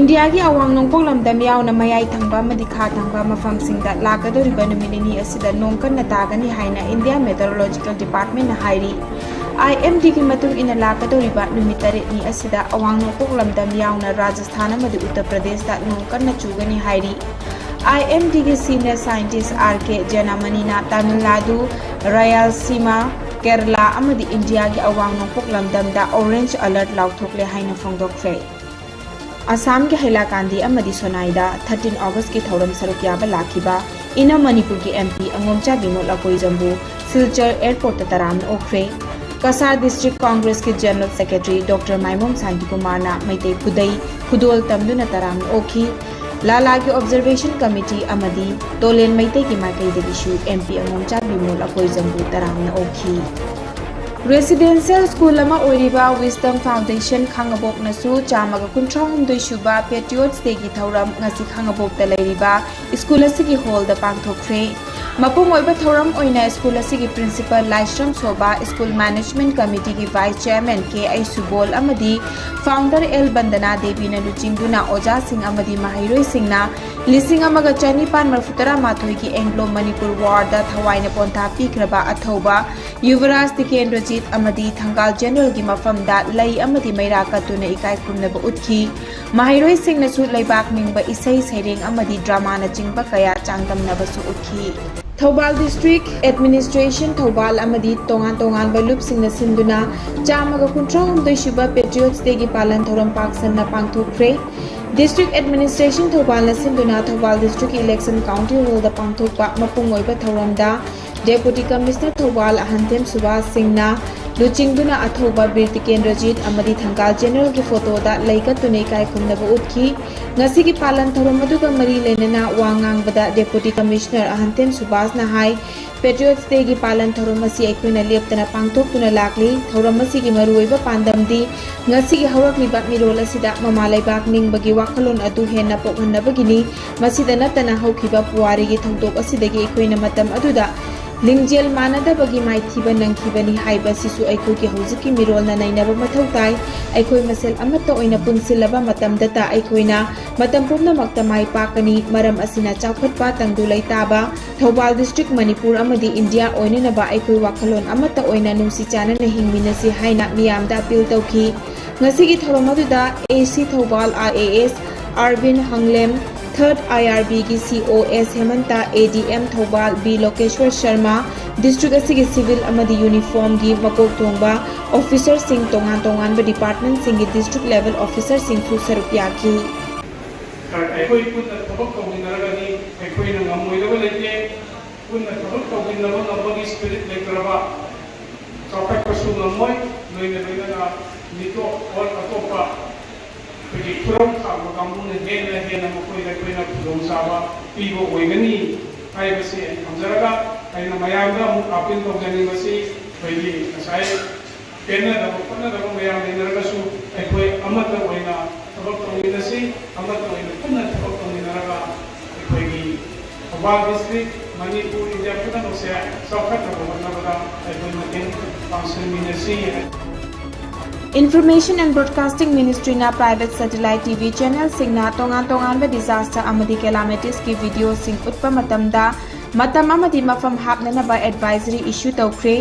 India की अवांग नोंपोक लमदम यावना मयाई थंगबा अमदि खा थंगबा मफमसिंगदा लाकदोरिबा नुमिनिनी असिदा नोंकन्ना तागनी हाइना इंडिया मेट्रोलॉजिकल डिपार्टमेंट ना हाइरी IMD की मतुंग इन लाकदोरिबा नुमित तरेनी असिदा अवांग नोंपोक लमदम यावना राजस्थान अमदि उत्तर प्रदेश दा नोंकन्ना चुगनी हाइरी IMD की सीनियर साइंटिस्ट RK जनमनीना तमिलनाडु रायलसीमा केरला अमदि इंडिया की अवांग नोंपोक लमदम दा ऑरेंज अलर्ट लाउथोकले हाइना फोंदोक्रे असम के हैलाकांदी अमदी सोनाईदा 13 अगस्त की थौरम सरुक याबा लाखिबा इना मणिपुर की MP अंगोमचा बिमोल अकोई जम्बू सिलचर एयरपोर्ट तराम ओखरे कसार डिस्ट्रिक्ट कांग्रेस के general secretary doctor माइमोम Shanti Kumar ना मैते खुदई खुदोल तमदुना तराम ओखी लाला की ऑब्जर्वेशन कमिटी अमदी तोलेन मैते की माइकई देगिशु MP अंगोमचा बिमोल अकोई जम्बू तराम ओखी रेसिडेंशियल स्कूल विस्डम फाउंडेशन खांगबोक नसु चामगा कुंथ्राहुमदुई सुबा पेट्रियोट्स डे की थौरम ngasi खांगबोक लेरिबा स्कूल की हॉल द पांगथोखरे मपुंग ओइबा थौरम ओइना स्कूल की प्रिंसिपल लाइश्रम सोबा स्कूल मैनेजमेंट कमिटी की वाइस चेयरमैन के आई सुबोल अमदी फाउंडर एल बंदना देवी न लुचिंगदुना ओजा सिंह अमदी माहिरोई सिंहना लिसिंग अमगा चनिपान मरफुतरा माथोई की एंग्लो मणिपुर वार्ड थवाइन पोंथा पीख्रबा अथौबा युवराज तिकेंद्रजीत अमदी थंगाल जनरल की मफमदा लई अमदी मैरा कतुना इकाई खुमनब उतखी माहिरोई सिंह नसु लैबाक निंगबा इसै सैरेंग अमदी ड्रामा न चिंगबा कया चांगदमनबसु उतखी थौबाल डिस्ट्रिक्ट एडमिनिस्ट्रेशन थौबाल अमदी तोंगान तोंगान बलुप सिंह सिंदुना चामगा कुंथ्राहुमदुई सुबा पेट्रियोट्स डे की पालन थौरम पाकसनना पांगथोखरे डिस्ट्रिक्ट एडमिनिस्ट्रेशन थौबाल सिंधुना Thoubal district election counting hall द पांगथोकपा मपुंग ओइबा थौरमदा डेप्यूटी कमिश्नर थौबाल अहंतेम सुभाष सिंहना लुचिंगदुना अथौबा बीर तिकेंद्रजीत अमदी थंगाल जनरल की फोटोदा लैकतुने इकाई खुमनबा उतखी ngasi की पालन थौरम अदुगा मरी लेनना वांगांगबदा डेप्यूटी कमिश्नर अहंतेम सुभाष ना हाई पेट्रियोट्स डे की पालन थौरम असी अखोइना लेप्तना पांगथोकतुना लाकली थौरम असी की मरुओइबा पांदमदी ngasi की हौरक्लिबा मिरोल असिदा ममा लैबाक निंगबगी वाखलोन अदु हेन्ना पोखन्नबगिनी मसिदा नतना हौखिबा पुवारी की थौदोक असिदगी अखोइना मतम अदुदा लिंगजेल मानदबगी माइथीबा नंखिबनी हाइबा सिसु अखोई की हौजिकी मिरोल ना नैनबा मथौ ताई अखोई मसेल अमत्ता ओइना पुनसिलबा मतमदता अखोइना मतम पुम्नमक्ता माइ पाकनी मरम असिना चाउखटपा तंगदु लैताबा थौबाल डिस्ट्रिक्ट मणिपुर अमदी इंडिया ओइननबा अखोई वाखलोन अमत्ता ओइना नुंसी चानना हिंगमिनसी हाइना मियामदा अपील तौखी ngasi की थौरम अदुदा AC Thoubal IAS Arvind Hanglem 3rd IRB की COS Hemanta ADM Thoubal B Lokeshwar Sharma district की सिविल अमदी यूनिफॉर्म की मकोक थोंबा ऑफिसर सिंह तोंगान तोंगान बे डिपार्टमेंट सिंह की डिस्ट्रिक्ट लेवल ऑफिसर सिंह सु सरुपिया की अखोई पुन्ना थबक तौगिनरगनी अखोइना ngमोइदबा लेके पुन्ना थबक तौगिनरबा ngमबगी स्पिरिट लेकरबा चौखटपसु ngमोइ लोइना मितो और अतोपा कि खुरम खाब कामून हेन मखोइना खुदों साबा पीबो ओइगनी हाइबसे हमजरगा आइना मयामदा मु अपील तौजनी बसी खैगी असai पेना द पन्ना द मयाम लेनरगसु अखोइ अमत ओइना थबक तौगिनसी अमत ओइना पुन्ना थबक तौगिनरगा अखोइगी थौबाल डिस्ट्रिक्ट मणिपुर इंडिया पुनमसे सौखटना होनबदा अखोइ मतें पांसमिनसी Information and Broadcasting Ministry na private satellite TV channel singna tongan tongan ba disaster amadi calamities ki video sing utpa matamda matam amadi mafam hapna na ba advisory issue tawkre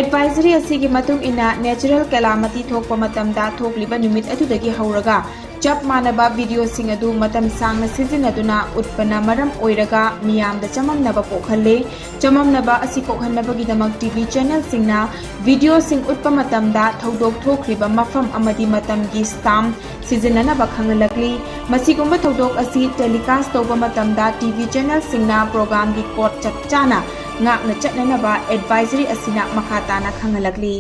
advisory asi ki matung ina natural calamity thokpa matamda thokliba numit adudagi hauraga jab manaba video sing adu matam sangna sizinaduna utpana maram oiraga miyamda chamamnaba pokhalle chamamnaba asi pokhanabagi damak TV channel singna video sing utpa matamda thodok thokriba mafam amadi matam gi stamp sizinanaba khangalakli masigumba thodok asi telecast toba matamda TV channel singna program gi code chapchana ngakna chatnanaba advisory asina makhatana khangalakli